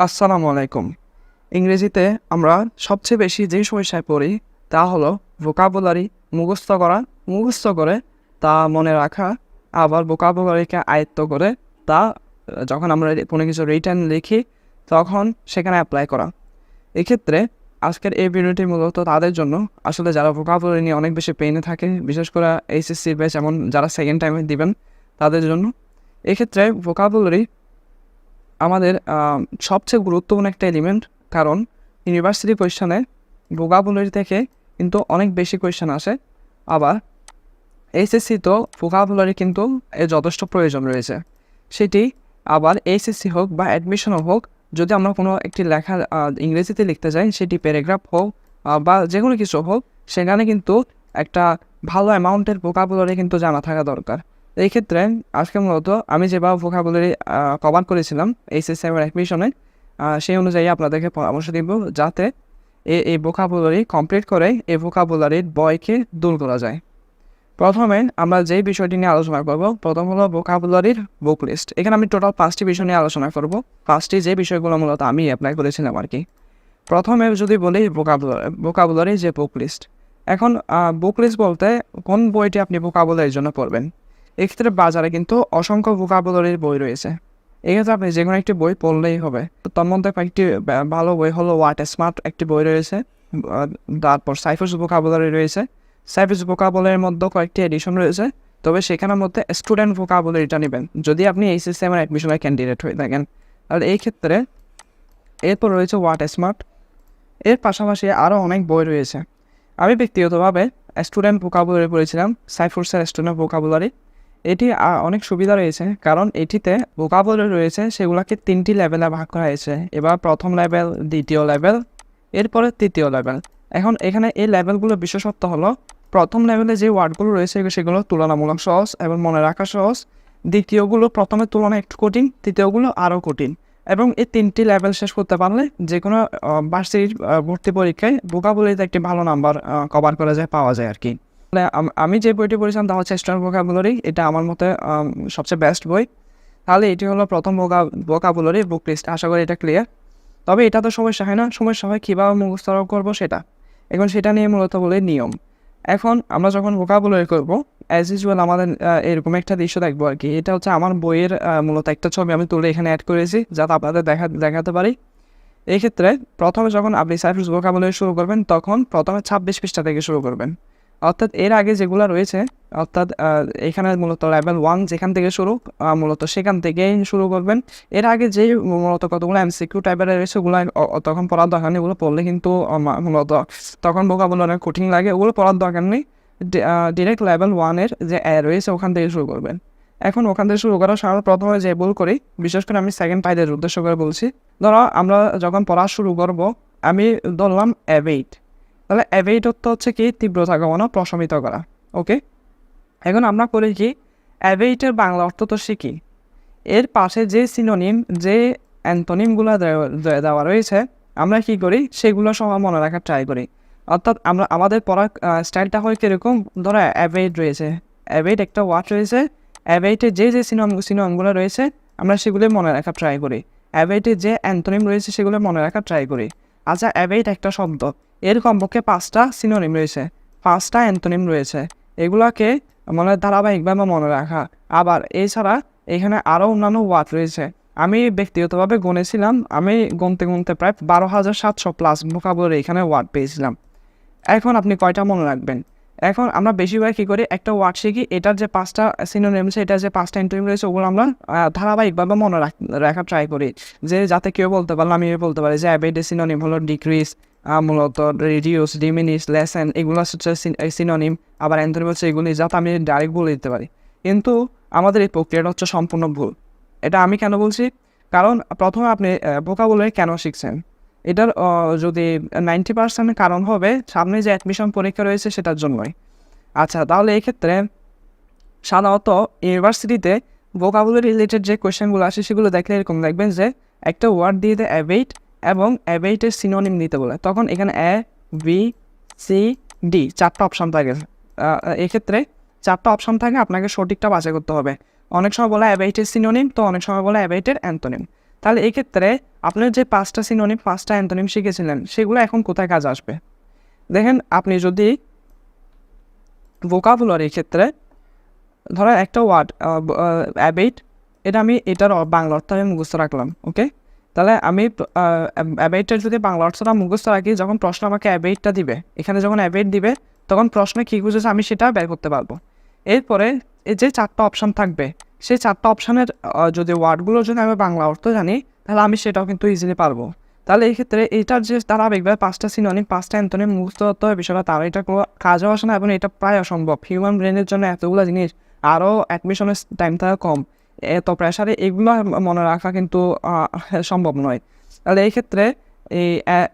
আসসালামু আলাইকুম। ইংরেজিতে আমরা সবচেয়ে বেশি যে সমস্যায় পড়ি তা হলো ভোকাবুলারি মুখস্থ করা, মুখস্থ করে তা মনে রাখা, আবার ভোকাবুলারিকে আয়ত্ত করে তা যখন আমরা কোনো কিছু রিটেন লিখি তখন সেখানে অ্যাপ্লাই করা। এক্ষেত্রে আজকের এই ভিডিওটি মূলত তাদের জন্য আসলে যারা ভোকাবুলারি নিয়ে অনেক বেশি পেইনে থাকে, বিশেষ করে এইচএসসির ব্যাচ এমন যারা সেকেন্ড টাইমে দিবেন তাদের জন্য। এক্ষেত্রে ভোকাবুলারি আমাদের সবচেয়ে গুরুত্বপূর্ণ একটা এলিমেন্ট, কারণ ইউনিভার্সিটি কোয়েশ্চনে ভোকাবুলারি থেকে কিন্তু অনেক বেশি কোয়েশ্চেন আসে। আবার এইচএসসি তো ভোকাবুলারি কিন্তু এর যথেষ্ট প্রয়োজন রয়েছে। সেটি আবার এইচএসসি হোক বা অ্যাডমিশনও হোক, যদি আমরা কোনো একটি লেখা ইংরেজিতে লিখতে চাই, সেটি প্যারাগ্রাফ হোক বা যে কোনো কিছু হোক, সেখানে কিন্তু একটা ভালো অ্যামাউন্টের ভোকাবুলারি কিন্তু জানা থাকা দরকার। এই ক্ষেত্রে আজকে মূলত আমি যেভাবে ভোকাবুলারি কভার করেছিলাম এইচএসসি এবং অ্যাডমিশনে, সেই অনুযায়ী আপনাদেরকে পরামর্শ দিব যাতে এই ভোকাবুলারি কমপ্লিট করে এই ভোকাবুলারির বয়কে দূর করা যায়। প্রথমে আমরা যেই বিষয়টি নিয়ে আলোচনা করব, প্রথম হলো ভোকাবুলারির বুক লিস্ট। এখানে আমি টোটাল 5টি বিষয় নিয়ে আলোচনা করব। 5টি যে বিষয়গুলো মূলত আমি অ্যাপ্লাই করেছিলাম আর কি। প্রথমে যদি বলি ভোকাবুলারি যে বুক লিস্ট। এখন বুক লিস্ট বলতে কোন বইটি আপনি ভোকাবুলারির জন্য পড়বেন। এক্ষেত্রে বাজারে কিন্তু অসংখ্য ভোকাবুলারির বই রয়েছে। এক্ষেত্রে আপনি যে কোনো একটি বই পড়লেই হবে। তার মধ্যে কয়েকটি ভালো বই হলো ওয়াট স্মার্ট একটি বই রয়েছে, তারপর সাইফার্স ভোকাবুলারি রয়েছে। সাইফার্স ভোকাবুলারির মধ্যে কয়েকটি এডিশন রয়েছে, তবে সেখানের মধ্যে স্টুডেন্ট ভোকাবুলারিটা নেবেন যদি আপনি এইচএসসি এবং অ্যাডমিশনের ক্যান্ডিডেট হয়ে থাকেন। আর এই ক্ষেত্রে এরপর রয়েছে ওয়াট স্মার্ট। এর পাশাপাশি আরও অনেক বই রয়েছে। আমি ব্যক্তিগতভাবে স্টুডেন্ট ভোকাবুলারি পড়েছিলাম, সাইফার্সের স্টুডেন্ট ভোকাবুলারি। এটি অনেক সুবিধা রয়েছে, কারণ এটিতে ভোকাবুলারি রয়েছে সেগুলোকে 3টি লেভেলে ভাগ করা হয়েছে। এবার প্রথম লেভেল, দ্বিতীয় লেভেল, এরপরে তৃতীয় লেভেল। এখন এখানে এই লেভেলগুলোর বিশেষত্ব হলো, প্রথম লেভেলে যে ওয়ার্ডগুলো রয়েছে সেগুলো তুলনামূলক সহজ এবং মনে রাখা সহজ। দ্বিতীয়গুলো প্রথমের তুলনায় একটু কঠিন, তৃতীয়গুলো আরও কঠিন। এবং এই 3টি লেভেল শেষ করতে পারলে যে কোনো ভার্সিটির ভর্তি পরীক্ষায় ভোকাবুলারিতে একটি ভালো নাম্বার কভার করা যায়, পাওয়া যায় আর কি। আমি যে বইটি পড়েছিলাম তা হচ্ছে স্টুডেন্ট ভোকাবুলারি। এটা আমার মতে সবচেয়ে বেস্ট বই। তাহলে এটি হলো প্রথম ভোকাবুলারি বুক লিস্ট। আশা করি এটা ক্লিয়ার। তবে এটা তো সমস্যা হয় না, সমস্যা হয় কীভাবে মুখস্থ করবো সেটা। এখন সেটা নিয়ে মূলত বলে নিয়ম। এখন আমরা যখন ভোকাবুলারি করবো, অ্যাজ ইউজুয়াল আমাদের এরকম একটা দৃশ্য দেখবো আর কি। এটা হচ্ছে আমার বইয়ের মূলত একটা ছবি আমি তুলে এখানে অ্যাড করেছি যাতে আপনাদের দেখাতে পারি। এই ক্ষেত্রে প্রথমে যখন আপনি সাইফার্স ভোকাবুলারি শুরু করবেন, তখন প্রথমে 26 পৃষ্ঠা থেকে শুরু করবেন। অর্থাৎ এর আগে যেগুলো রয়েছে, অর্থাৎ এখানে মূলত লেভেল 1 যেখান থেকে শুরু, মূলত সেখান থেকেই শুরু করবেন। এর আগে যে মূলত কতগুলো এমসিকিউ টাইপের রয়েছে ওগুলো তখন পড়ার দরকার নেই। ওগুলো পড়লে কিন্তু মূলত তখন ভোকাবুলারি অনেক কঠিন লাগে, ওগুলো পড়ার দরকার নেই। ডিরেক্ট লেভেল 1-এর যে রয়েছে ওখান থেকে শুরু করবেন। এখন ওখান থেকে শুরু করার সময় প্রথমে যে ভুল করি, বিশেষ করে আমি সেকেন্ড পাইদের উদ্দেশ্য করে বলছি। ধরো আমরা যখন পড়া শুরু করব, আমি ধরলাম অ্যাভেইট। তাহলে অ্যাভেইট অর্থ হচ্ছে কি, তীব্রতা কমানো, প্রশমিত করা। ওকে, এখন আমরা করি কি, অ্যাভেইটের বাংলা অর্থ তো শিখি, এর পাশে যে সিনোনিম, যে অ্যান্টোনিমগুলো দেওয়া রয়েছে আমরা কি করি, সেগুলো সব মনে রাখার ট্রাই করি। অর্থাৎ আমরা আমাদের পড়ার স্টাইলটা হয় কীরকম, ধরো অ্যাভেইট রয়েছে, অ্যাভেইট একটা ওয়ার্ড রয়েছে, অ্যাভেইটের যে সিনোনিমগুলো রয়েছে আমরা সেগুলো মনে রাখার ট্রাই করি। অ্যাভেইটের যে অ্যান্টোনিম রয়েছে সেগুলো মনে রাখার ট্রাই করি। আচ্ছা, অ্যাভেইট একটা শব্দ, এর কমপক্ষে 5টা সিনোনিম রয়েছে, 5টা অ্যান্টোনিম রয়েছে, এগুলোকে মানে ধারাবাহিকভাবে মনে রাখা। আবার এছাড়া এখানে আরও অন্যান্য ওয়ার্ড রয়েছে। আমি ব্যক্তিগতভাবে গুনেছিলাম, আমি গুনতে প্রায় 12,700+ ভোকাবুলারি এখানে ওয়ার্ড পেয়েছিলাম। এখন আপনি কয়টা মনে রাখবেন? এখন আমরা বেশিরভাগ কী করি, একটা ওয়ার্ড শিখি, এটার যে 5টা সিনোনিম রয়েছে, এটার যে 5টা অ্যান্টোনিম রয়েছে, ওগুলো আমরা ধারাবাহিকভাবে মনে রাখার ট্রাই করি, যে যাতে কেউ বলতে পারলে আমি বলতে পারি যে অ্যাভেইটের সিনোনিম হলো ডিক্রিজ, মূলত রিডিউস, ডিমিনিশ, লেসেন, এগুলো হচ্ছে সিনোনিম। আবার অ্যান্টোনিম হচ্ছে এগুলি, যাতে আমি ডাইরেক্ট বলে দিতে পারি। কিন্তু আমাদের এই প্রক্রিয়াটা হচ্ছে সম্পূর্ণ ভুল। এটা আমি কেন বলছি, কারণ প্রথমে আপনি ভোকাবুলারি কেন শিখছেন, এটার যদি 90% কারণ হবে সামনে যে অ্যাডমিশন পরীক্ষা রয়েছে সেটার জন্যই। আচ্ছা, তাহলে এই ক্ষেত্রে সাধারণত ইউনিভার্সিটিতে ভোকাবুলারি রিলেটেড যে কোয়েশ্চেনগুলো আসে সেগুলো দেখলে এরকম দেখবেন যে একটা ওয়ার্ড দিয়ে দেয় অ্যাভেইট এবং অ্যাভেইটের সিনোনিম দিতে বলে, তখন এখানে এ, বি, সি, ডি 4টা অপশান থাকে। এক্ষেত্রে 4টা অপশান থাকে, আপনাকে সঠিকটা বাছাই করতে হবে। অনেক সময় বলে অ্যাভেইটের সিনোনিম, তো অনেক সময় বলে অ্যাভেইটের অ্যান্টোনিম। তাহলে এক্ষেত্রে আপনার যে 5টা সিনোনিম 5টা অ্যান্টোনিম শিখেছিলেন সেগুলো এখন কোথায় কাজ আসবে? দেখেন আপনি যদি ভোকাবুলারির ক্ষেত্রে ধরেন একটা ওয়ার্ড অ্যাবেট, এটা আমি এটার বাংলা অর্থ আমি মুখস্থ রাখলাম, ওকে? তাহলে আমি অ্যাবেটটার যদি বাংলা অর্থটা মুখস্থ রাখি, যখন প্রশ্ন আমাকে অ্যাবেটটা দিবে, এখানে যখন অ্যাবেট দিবে তখন প্রশ্নে কী খুঁজেছে আমি সেটা বের করতে পারবো। এরপরে এই যে 4টা অপশান থাকবে, সেই 4টা অপশানের যদি ওয়ার্ডগুলো যদি আমি বাংলা অর্থ জানি তাহলে আমি সেটাও কিন্তু ইজিলি পারবো। তাহলে এই ক্ষেত্রে এটার যে ধারাবাহিকভাবে 5টা সিনোনিম 5টা অ্যান্টোনিম মুখস্থ করতে হবে বিষয়টা, তার এটা কোনো কাজও আসে না এবং এটা প্রায় অসম্ভব। হিউম্যান ব্রেনের জন্য এতগুলো জিনিস, আরও অ্যাডমিশনের টাইম থাকা কম, এত প্রেশারে এগুলো মনে রাখা কিন্তু সম্ভব নয়। তাহলে এই ক্ষেত্রে এই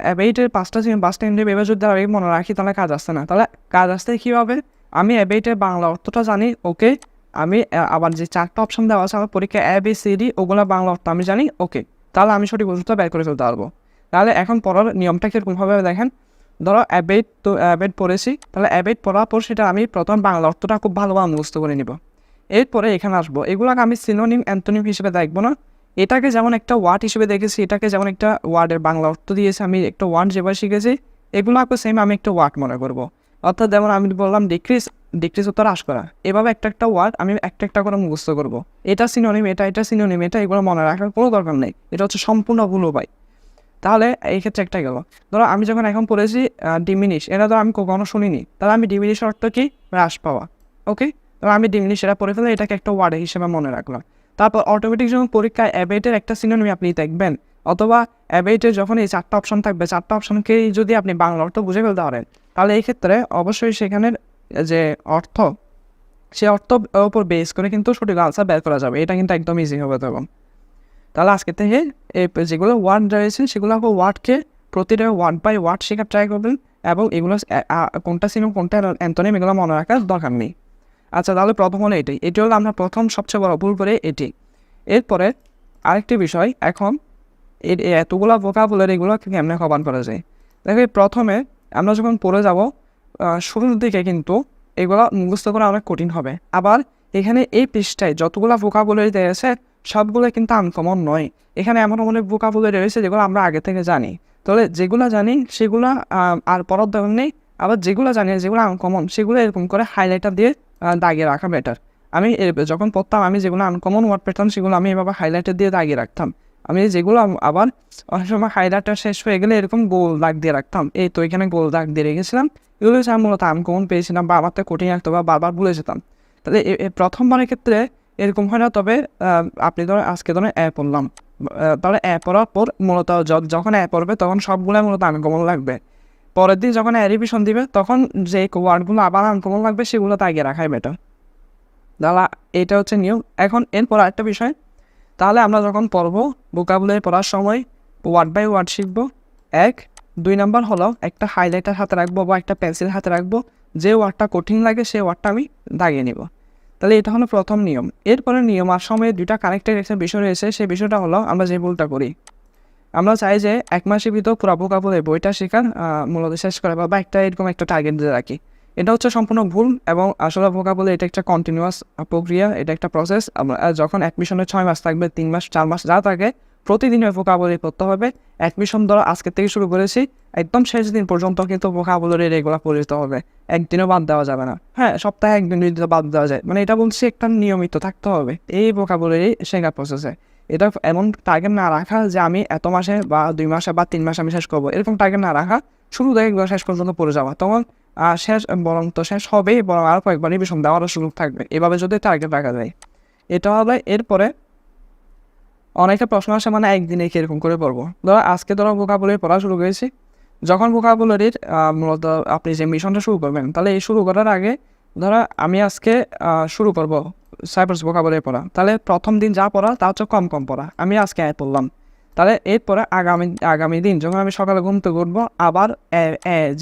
অ্যাবেইটের 5টা অ্যান্টোনিম এবার যদি আমি মনে রাখি তাহলে কাজ আসছে না। তাহলে কাজ আসতে কীভাবে? আমি অ্যাবেইটের বাংলা অর্থটা জানি, ওকে। আমি আবার যে 4টা অপশন দেওয়া আছে আমার পরীক্ষা ABCD, ওগুলো বাংলা অর্থ আমি জানি, ওকে। তাহলে আমি সঠিক উত্তরটা বের করে ফেলতে পারবো। তাহলে এখন পড়ার নিয়মটা কীরকমভাবে দেখেন, ধরো অ্যাবেট পড়েছি, তাহলে অ্যাবেট পড়ার পর সেটা আমি প্রথম বাংলা অর্থটা খুব ভালোভাবে মুখস্থ করে নিব। এরপরে এখানে আসবো, এগুলোকে আমি সিনোনিম অ্যান্টোনিম হিসেবে দেখবো না, এটাকে যেমন একটা ওয়ার্ড হিসেবে দেখেছি, এটাকে যেমন একটা ওয়ার্ডের বাংলা অর্থ দিয়েছি, আমি একটা ওয়ার্ড যেভাবে শিখেছি এগুলোকে সেম আমি একটা ওয়ার্ড মনে করবো। অর্থাৎ যেমন আমি বললাম ডিক্রিজ হতো হ্রাস করা, এভাবে একটা ওয়ার্ড আমি একটা করে মুখস্থ করবো। এটা সিনোনিম, এটা সিনোনিম, এগুলো মনে রাখার কোনো দরকার নেই, এটা হচ্ছে সম্পূর্ণ ভুল উপায়। তাহলে এই ক্ষেত্রে একটা গেল। ধরো আমি যখন এখন পড়েছি ডিমিনিশ, এটা তো আমি কখনো শুনিনি, তাহলে আমি ডিমিনিশ অর্থ কি? হ্রাস পাওয়া, ওকে। ধরো আমি ডিমিনিশ এটা পড়ে ফেলে এটাকে একটা ওয়ার্ড হিসেবে মনে রাখলাম। তারপর অটোমেটিক যখন পরীক্ষায় অ্যাবেটের একটা সিনোনিম আপনি দেখবেন, অথবা অ্যাবেটের যখন এই 4টা অপশন থাকবে, 4টা অপশনকেই যদি আপনি বাংলা অর্থ বুঝে ফেলতে পারেন, তাহলে এই ক্ষেত্রে অবশ্যই সেখানের যে অর্থ, সে অর্থ ওপর বেস করে কিন্তু সঠিক আনসার বের করা যাবে। এটা কিন্তু একদম ইজি হবে তখন। তাহলে আজকে থেকে এই যেগুলো ওয়ার্ড রয়েছে সেগুলো ওয়ার্ডকে প্রতিটা ওয়ার্ড বাই ওয়ার্ড শেখার ট্রাই করবেন, এবং এগুলো কোনটা সিনোনিম কোনটা অ্যান্টোনিম এগুলো মনে রাখার দরকার নেই। আচ্ছা, তাহলে প্রথম হলো এটি হলো আমরা প্রথম সবচেয়ে বড় ভুল করে এটি। এরপরে আরেকটি বিষয়, এখন এতগুলো ভোকাবুলারি এগুলো কেমনে কভার করা যায়। দেখো প্রথমে আমরা যখন পড়ে যাব শুরুর দিকে কিন্তু এগুলো মুখস্থ করা অনেক কঠিন হবে। আবার এখানে এই পৃষ্ঠায় যতগুলো ভোকাবুলারি দেওয়া আছে সবগুলো কিন্তু আনকমন নয়, এখানে এমন অনেক ভোকাবুলারি রয়েছে যেগুলো আমরা আগে থেকে জানি। তাহলে যেগুলো জানি সেগুলো আর পড়ার দরকার নেই, আবার যেগুলো জানি যেগুলো আনকমন সেগুলো এরকম করে হাইলাইটার দিয়ে দাগিয়ে রাখা বেটার। আমি যখন পড়তাম আমি যেগুলো আনকমন ওয়ার্ড পেতাম সেগুলো আমি এভাবে হাইলাইটার দিয়ে দাগিয়ে রাখতাম। আমি যেগুলো আবার অনেক সময় হাইলাইটার শেষ হয়ে গেলে এরকম গোল দাগ দিয়ে রাখতাম, এই তো এখানে গোল দাগ দিয়ে রেখেছিলাম। এগুলো হচ্ছে আমি মূলত আনকমন পেয়েছিলাম বা আমার তো কঠিন রাখতো বা বারবার ভুলে যেতাম। তাহলে প্রথমবারের ক্ষেত্রে এরকম হয় না। তবে আপনি ধরেন আজকে ধরেন পড়লাম, তাহলে পড়ার পর মূলত যখন পড়বে তখন সবগুলো মূলত আনকমন লাগবে। পরের দিন যখন রিভিশন দিবে তখন যে ওয়ার্ডগুলো আবার আনকমন লাগবে সেগুলো দাগিয়ে রাখাই বেটার। তাহলে এটা হচ্ছে নিয়ম। এখন এরপর আরেকটা বিষয়, তাহলে আমরা যখন পড়বো ভোকাবুলারি পড়ার সময় ওয়ার্ড বাই ওয়ার্ড শিখবো। 2 নাম্বার হলো একটা হাইলাইটার হাতে রাখবো বা একটা পেন্সিল হাতে রাখবো, যে ওয়ার্ডটা কঠিন লাগে সেই ওয়ার্ডটা আমি দাগিয়ে নিব। তাহলে এটা হলো প্রথম নিয়ম। এরপরে নিয়ম আর সময়ে 2টা কানেক্টেড একটা বিষয় রয়েছে, সেই বিষয়টা হলো আমরা যে ভুলটা করি, আমরা চাই যে 1 মাসের ভিতর পুরো ভোকাবুলারি বইটা শেখার মূলত শেষ করা বা একটা এরকম একটা টার্গেট দিয়ে রাখি। এটা হচ্ছে সম্পূর্ণ ভুল, এবং আসলে ভোকাবুলারি এটা একটা কন্টিনিউয়াস প্রক্রিয়া, এটা একটা প্রসেস। যখন অ্যাডমিশনের 6 মাস থাকবে, 3 মাস 4 মাস যা থাকে, প্রতিদিন ভোকাবুলারি পড়তে হবে। অ্যাডমিশন ধরো আজকে থেকে শুরু করেছি, একদম শেষ দিন পর্যন্ত কিন্তু ভোকাবুলারি রেগুলার পড়তে হবে, একদিনও বাদ দেওয়া যাবে না। হ্যাঁ, সপ্তাহে 1 দিন যদি বাদ দেওয়া যায়, মানে এটা বলছি একটা নিয়মিত থাকতে হবে এই ভোকাবুলারি শেখার প্রসেসে। এটা এমন টার্গেট না রাখা যে আমি এত মাসে বা 2 মাসে বা 3 মাসে আমি শেষ করবো, এরকম টার্গেট না রাখা, শুরু থেকে শেষ পর্যন্ত পড়ে যাওয়া, তখন শেষ হবেই, বরং আরও কয়েকবার রিভিশন দেওয়ারও সুযোগ থাকবে এভাবে যদি টার্গেট রাখা যায়। এটা হবে। এরপরে অনেকে প্রশ্ন আসে মানে একদিনে কীরকম করে পড়বো। আজকে ভোকাবুলারি পড়া শুরু করেছি, যখন ভোকাবুলারির মূলত আপনি যে মিশনটা শুরু করবেন, তাহলে এই শুরু করার আগে আমি আজকে শুরু করবো সাইপ্রাস ভোকাবুলারি পড়া, তাহলে প্রথম দিন যা পড়া তা হচ্ছে কম পড়া, আমি আজকে পড়লাম। তাহলে এরপরে আগামী দিন যখন আমি সকালে ঘুম থেকে উঠবো, আবার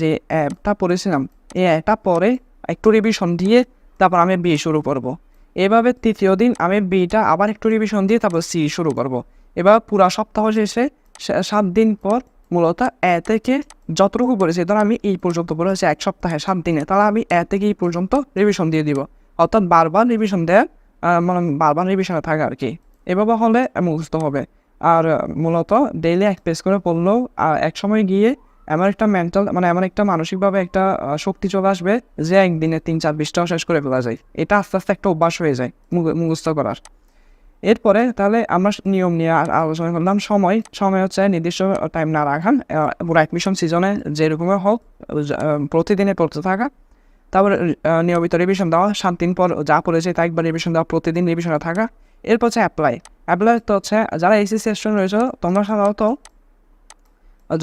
যে অ্যাপটা পড়েছিলাম এই অ্যাপটা পরে একটু রিভিশন দিয়ে তারপর আমি বি শুরু করব। এভাবে তৃতীয় দিন আমি বিটা আবার একটু রিভিশন দিয়ে তারপর সি শুরু করব। এবার পুরা সপ্তাহ শেষে 7 দিন পর মূলত থেকে যতটুকু পড়েছি, ধর আমি এই পর্যন্ত পড়েছি 1 সপ্তাহে 7 দিনে, তাহলে আমি থেকে এই পর্যন্ত রিভিশন দিয়ে দিব। অর্থাৎ বারবার রিভিশন দেওয়া, মানে বারবার রিভিশনে থাকা আর কি। এভাবে হলে মুখস্থ হবে। আর মূলত ডেইলি 1 পেজ করে পড়লেও এক সময় গিয়ে এমন একটা মেন্টাল মানে এমন একটা মানসিকভাবে একটা শক্তি চলে আসবে যে একদিনে 3-4 পৃষ্ঠাও শেষ করে ফেলা যায়। এটা আস্তে আস্তে একটা অভ্যাস হয়ে যায় মুখস্থ করার। এরপরে তাহলে আমরা নিয়ম নিয়ে আলোচনা করলাম। সময় হচ্ছে নির্দিষ্ট টাইম না রাখা, পুরো অ্যাডমিশন সিজনে যেরকমের হোক প্রতিদিনে পড়তে থাকা। তারপরে নিয়মিত রিভিশন দেওয়া, 7 দিন পর যা পড়েছে তা একবার রিভিশন দেওয়া, প্রতিদিন রিভিশনে থাকা। এরপর হচ্ছে অ্যাপ্লাই তো হচ্ছে যারা এইচএসসি সেশন রয়েছে তোমরা সাধারণত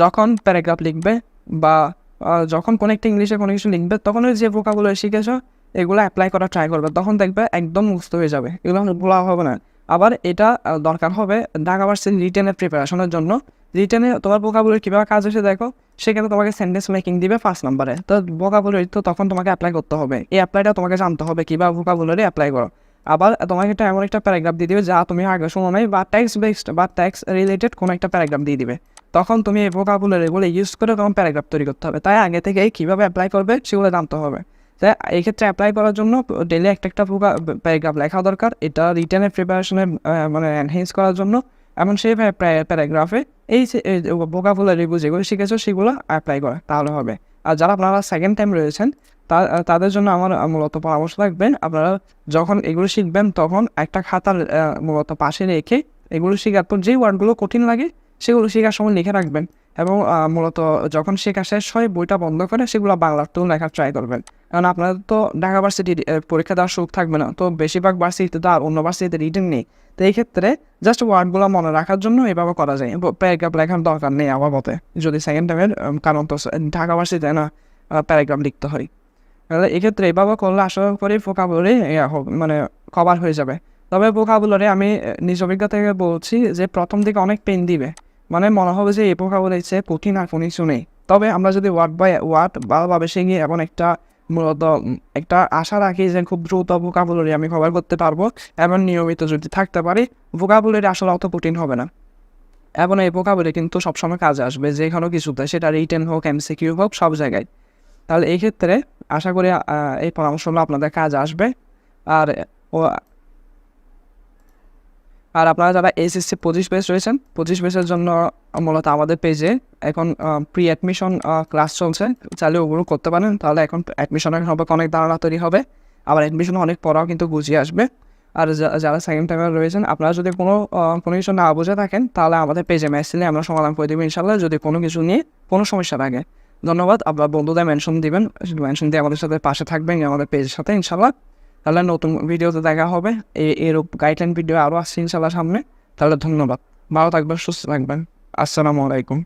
যখন প্যারাগ্রাফ লিখবে বা যখন কোনো একটা ইংলিশে কোনো কিছু লিখবে তখন ওই যে ভোকাবুলারি শিখেছ এগুলো অ্যাপ্লাই করা ট্রাই করবে, তখন দেখবে একদম মুখস্থ হয়ে যাবে, এগুলো ভোলা হবে না। আবার এটা দরকার হবে ঢাকা ভার্সিটি রিটেনের প্রিপারেশনের জন্য। রিটেনে তোমার ভোকাবুলারি কীভাবে কাজ হয়েছে দেখো, সেখানে তোমাকে সেন্টেন্স মেকিং দিবে 1 নম্বরে। তো ভোকাবুলারি তো তখন তোমাকে অ্যাপ্লাই করতে হবে, এই অ্যাপ্লাইটা তোমাকে জানতে হবে কীভাবে ভোকাবুলারি অ্যাপ্লাই করো। আবার তোমাকে একটা এমন একটা প্যারাগ্রাফ দিয়ে দিবে যা তুমি আগে শোনো নাই, বা টেক্সট বেসড বা টেক্সট রিলেটেড কোনো একটা প্যারাগ্রাফ দিয়ে দিবে। তখন তুমি এই ভোকাবুলারিগুলো ইউজ করে তখন প্যারাগ্রাফ তৈরি করতে হবে। তাই আগে থেকে কীভাবে অ্যাপ্লাই করবে সেগুলো জানতে হবে। তাই এই ক্ষেত্রে অ্যাপ্লাই করার জন্য ডেইলি একটা প্যারাগ্রাফ লেখা দরকার। এটা রিটেনের প্রিপারেশনের মানে এনহেন্স করার জন্য। এমন সেই প্যারাগ্রাফে এই যে ভোকাবুলারি যেগুলো শিখেছো সেগুলো অ্যাপ্লাই করা তাহলে হবে। আর যারা আপনারা সেকেন্ড টাইম রয়েছেন তাদের জন্য আমার মূলত পরামর্শ থাকবেন, আপনারা যখন এগুলো শিখবেন তখন একটা খাতার মূলত পাশে রেখে এগুলো শেখার পর যেই ওয়ার্ডগুলো কঠিন লাগে সেগুলো শেখার সময় লিখে রাখবেন, এবং মূলত যখন শেখা শেষ হয় বইটা বন্ধ করে সেগুলো বাংলাতেও লেখার ট্রাই করবেন। কারণ আপনাদের তো ঢাকা ভার্সিটির পরীক্ষা দেওয়ার সুযোগ থাকবে না, তো বেশিরভাগ ভার্সিটিতে তো আর অন্য ভার্সিটিতে রিটেন নেই। তো এই ক্ষেত্রে জাস্ট ওয়ার্ডগুলো মনে রাখার জন্য এভাবে করা যায়, প্যারাগ্রাফ লেখার দরকার নেই আমার মতে, যদি সেকেন্ড টাইমের, কারণ তো ঢাকা ভার্সিটিতে না প্যারাগ্রাফ লিখতে হয়। তাহলে এক্ষেত্রে এভাবে করলে আশা করি ভোকাবুলারি মানে কভার হয়ে যাবে। তবে ভোকাবুলারি আমি নিজ অভিজ্ঞতা থেকে বলছি যে প্রথম দিকে অনেক পেন দিবে, মানে মনে হবে যে এই ভোকাবুলারি চেয়ে কঠিন আর কোনো কিছু নেই। তবে আমরা যদি ওয়ার্ড বাই ওয়ার্ড ভালোভাবে শিখি এবং একটা মূলত একটা আশা রাখি যে খুব দ্রুত ভোকাবুলারি আমি কভার করতে পারবো, এবং নিয়মিত যদি থাকতে পারি ভোকাবুলারি আসলে অত কঠিন হবে না। এবং এই ভোকাবুলারি কিন্তু সবসময় কাজে আসবে যে কোনো কিছুতে, সেটা রিটেন হোক এমসিকিউ হোক সব জায়গায়। তাহলে এই ক্ষেত্রে আশা করি এই পরামর্শগুলো আপনাদের কাজে আসবে। আর আর আপনারা যারা এইচএসসি 25 ব্যাচ রয়েছেন, 25 ব্যাচের জন্য মূলত আমাদের পেজে এখন প্রি অ্যাডমিশন ক্লাস চলছে, চাইলে ওগুলো করতে পারেন। তাহলে এখন অ্যাডমিশনের হবে অনেক ধারণা তৈরি হবে, আবার অ্যাডমিশন অনেক পড়াও কিন্তু বুঝিয়ে আসবে। আর যারা সেকেন্ড টাইমে রয়েছেন আপনারা যদি কোনো কিছু না বুঝে থাকেন তাহলে আমাদের পেজে মেসেজ আমরা সমাধান করে দেবো ইনশাল্লাহ, যদি কোনো কিছু নিয়ে কোনো সমস্যা থাকে। ধন্যবাদ। আপনার বন্ধুদের মেনশন দিবেন, মেনশন দিয়ে আমাদের সাথে পাশে থাকবেন আমাদের পেজের সাথে ইনশাল্লাহ। তাহলে নতুন ভিডিওতে দেখা হবে, এরূপ গাইডলাইন ভিডিও আরও আসছে ইনশাল্লাহ সামনে। তাহলে ধন্যবাদ, ভালো থাকবেন, সুস্থ থাকবেন। আসসালামু আলাইকুম।